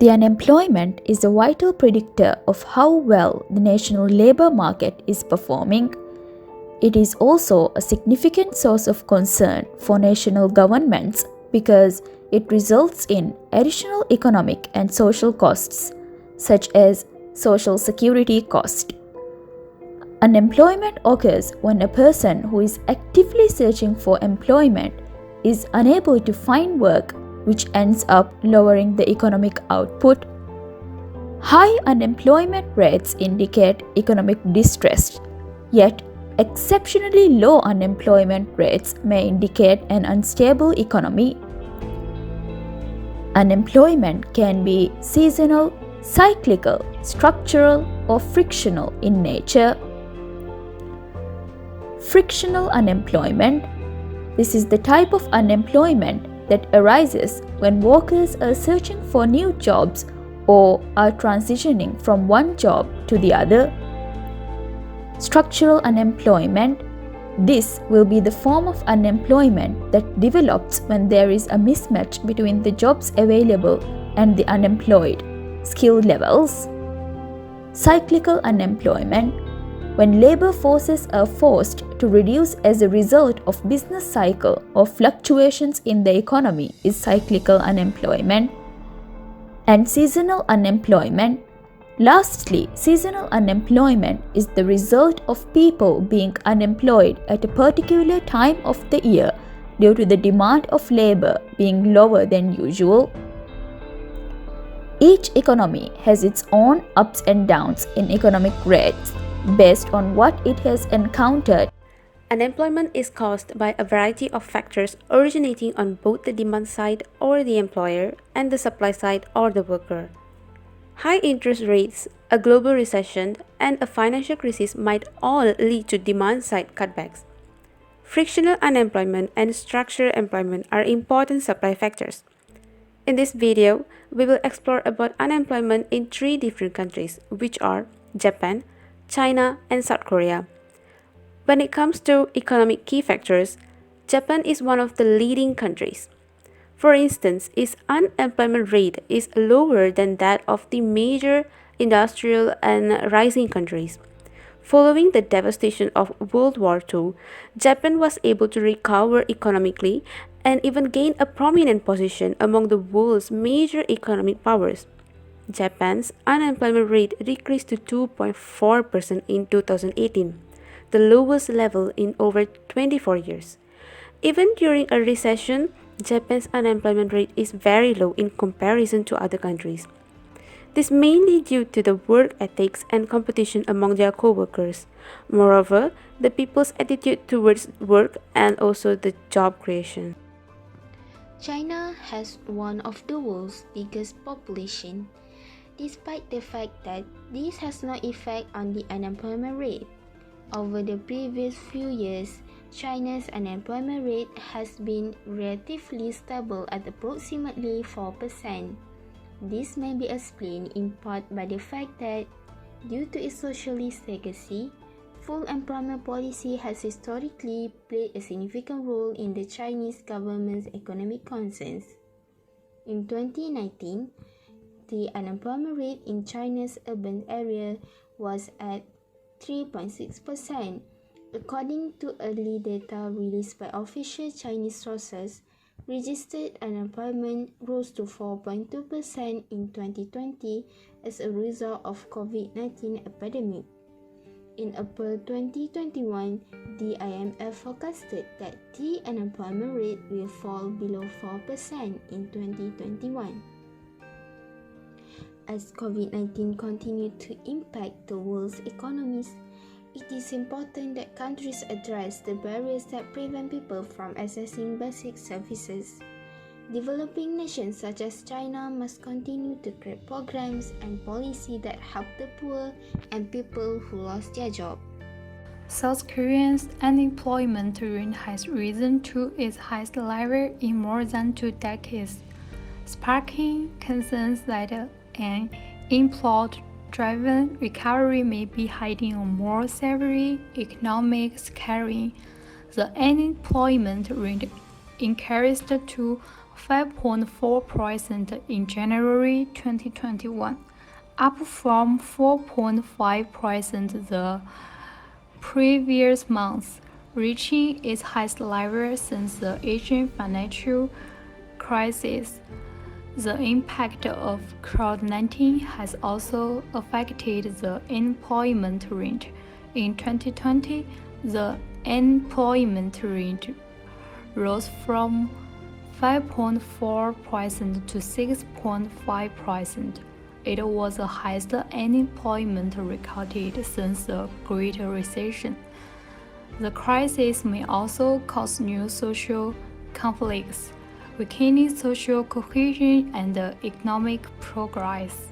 The unemployment is a vital predictor of how well the national labor market is performing. It is also a significant source of concern for national governments because it results in additional economic and social costs, such as social security cost. Unemployment occurs when a person who is actively searching for employment is unable to find work, which ends up lowering the economic output. High unemployment rates indicate economic distress, yet exceptionally low unemployment rates may indicate an unstable economy. Unemployment can be seasonal, cyclical, structural, or frictional in nature. Frictional unemployment. This is the type of unemployment that arises when workers are searching for new jobs or are transitioning from one job to the other. Structural unemployment. This will be the form of unemployment that develops when there is a mismatch between the jobs available and the unemployed skill levels. Cyclical unemployment. When labor forces are forced to reduce as a result of business cycle or fluctuations in the economy is cyclical unemployment. And seasonal unemployment. Lastly, seasonal unemployment is the result of people being unemployed at a particular time of the year due to the demand of labor being lower than usual. Each economy has its own ups and downs in economic rates based on what it has encountered. Unemployment is caused by a variety of factors originating on both the demand side or the employer and the supply side or the worker. High interest rates, a global recession, and a financial crisis might all lead to demand-side cutbacks. Frictional unemployment and structural employment are important supply factors. In this video, we will explore about unemployment in 3 different countries, which are Japan, China, and South Korea. When it comes to economic key factors, Japan is one of the leading countries. For instance, its unemployment rate is lower than that of the major industrial and rising countries. Following the devastation of World War II, Japan was able to recover economically and even gain a prominent position among the world's major economic powers. Japan's unemployment rate decreased to 2.4% in 2018, the lowest level in over 24 years. Even during a recession, Japan's unemployment rate is very low in comparison to other countries. This mainly due to the work ethics and competition among their co-workers. Moreover, the people's attitude towards work and also the job creation. China has one of the world's biggest population, despite the fact that this has no effect on the unemployment rate. Over the previous few years, China's unemployment rate has been relatively stable at approximately 4%. This may be explained in part by the fact that, due to its socialist legacy, full employment policy has historically played a significant role in the Chinese government's economic concerns. In 2019, the unemployment rate in China's urban area was at 3.6%. According to early data released by official Chinese sources, registered unemployment rose to 4.2% in 2020 as a result of COVID-19 epidemic. In April 2021, the IMF forecasted that the unemployment rate will fall below 4% in 2021. As COVID-19 continued to impact the world's economies, it is important that countries address the barriers that prevent people from accessing basic services. Developing nations such as China must continue to create programs and policy that help the poor and people who lost their job. South Korea's unemployment rate has risen to its highest level in more than 2 decades, sparking concerns that an employment-driven recovery may be hiding a more severe economic scaring. The unemployment rate increased to 5.4% in January 2021, up from 4.5% the previous month, reaching its highest level since the Asian financial crisis. The impact of COVID-19 has also affected the employment rate. In 2020, the employment rate rose from 5.4% to 6.5%. It was the highest unemployment recorded since the Great Recession. The crisis may also cause new social conflicts, weakening social cohesion and economic progress.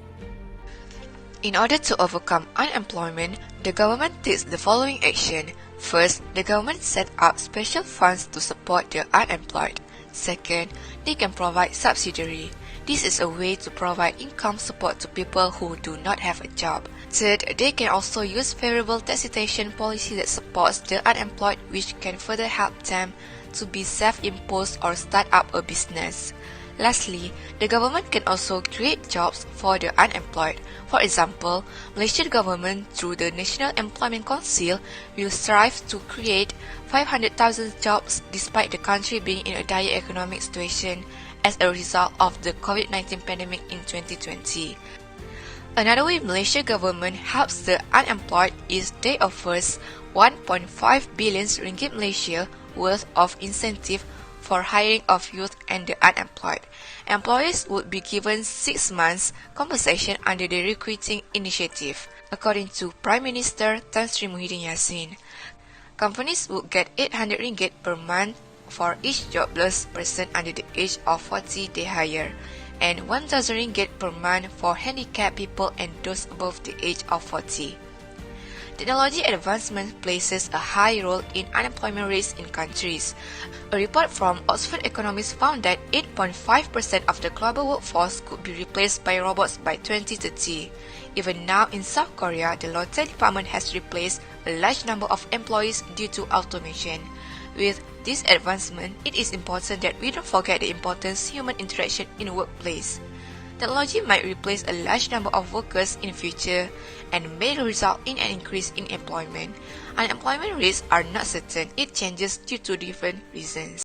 In order to overcome unemployment, the government takes the following action. First, the government set up special funds to support the unemployed. Second, they can provide subsidy. This is a way to provide income support to people who do not have a job. Third, they can also use favorable taxation policy that supports the unemployed, which can further help them to be self-imposed or start up a business. Lastly, the government can also create jobs for the unemployed. For example, Malaysian government through the National Employment Council will strive to create 500,000 jobs despite the country being in a dire economic situation as a result of the COVID-19 pandemic in 2020. Another way Malaysian government helps the unemployed is they offers 1.5 billion ringgit Malaysia worth of incentive for hiring of youth and the unemployed. Employers would be given 6 months compensation under the recruiting initiative, according to Prime Minister Tan Sri Muhyiddin Yassin. Companies would get 800 ringgit per month for each jobless person under the age of 40 they hire, and 1,000 ringgit per month for handicapped people and those above the age of 40. Technology advancement plays a high role in unemployment rates in countries. A report from Oxford Economics found that 8.5% of the global workforce could be replaced by robots by 2030. Even now in South Korea, the logistics department has replaced a large number of employees due to automation. With this advancement, it is important that we don't forget the importance of human interaction in the workplace. Technology might replace a large number of workers in the future and may result in an increase in employment. Unemployment rates are not certain, it changes due to different reasons.